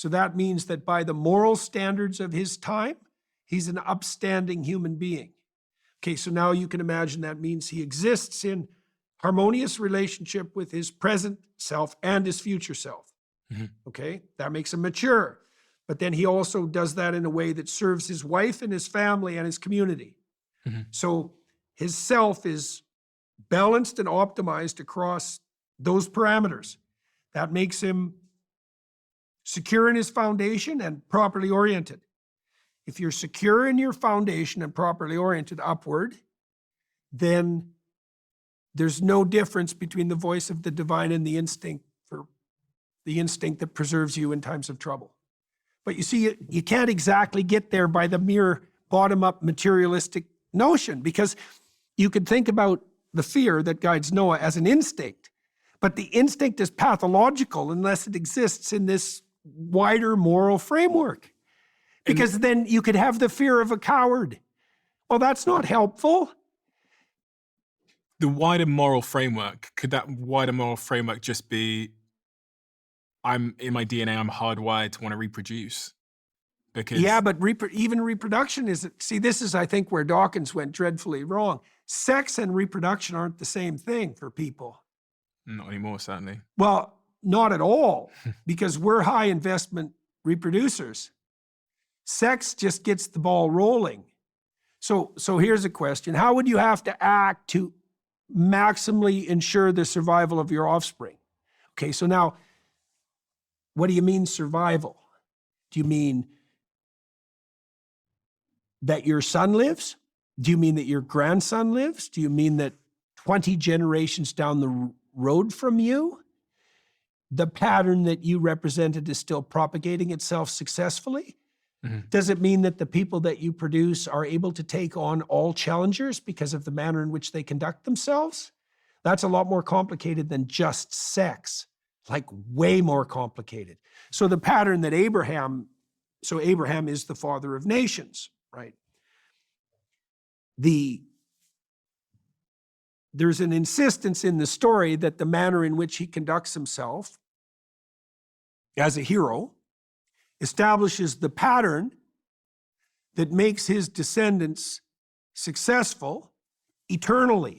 So that means that by the moral standards of his time, he's an upstanding human being. Okay, so now you can imagine that means he exists in harmonious relationship with his present self and his future self. Okay, that makes him mature. But then he also does that in a way that serves his wife and his family and his community. So his self is balanced and optimized across those parameters. That makes him secure in his foundation and properly oriented. If you're secure in your foundation and properly oriented upward, then there's no difference between the voice of the divine and the instinct that preserves you in times of trouble. But you see, you can't exactly get there by the mere bottom-up materialistic notion, because you could think about the fear that guides Noah as an instinct, but the instinct is pathological unless it exists in this wider moral framework. Because then you could have the fear of a coward. Well, that's not helpful. The wider moral framework, could that wider moral framework just be, I'm in my DNA, I'm hardwired to want to reproduce? Because yeah, but even reproduction this is, I think, where Dawkins went dreadfully wrong. Sex and reproduction aren't the same thing for people. Not anymore, certainly. Well, not at all, because we're high investment reproducers. Sex just gets the ball rolling. So here's a question. How would you have to act to maximally ensure the survival of your offspring? Okay, so now, what do you mean survival? Do you mean that your son lives? Do you mean that your grandson lives? Do you mean that 20 generations down the road from you, the pattern that you represented is still propagating itself successfully? Does it mean that the people that you produce are able to take on all challengers because of the manner in which they conduct themselves? That's a lot more complicated than just sex, like way more complicated. So the pattern that Abraham is the father of nations, right? There's an insistence in the story that the manner in which he conducts himself as a hero establishes the pattern that makes his descendants successful eternally.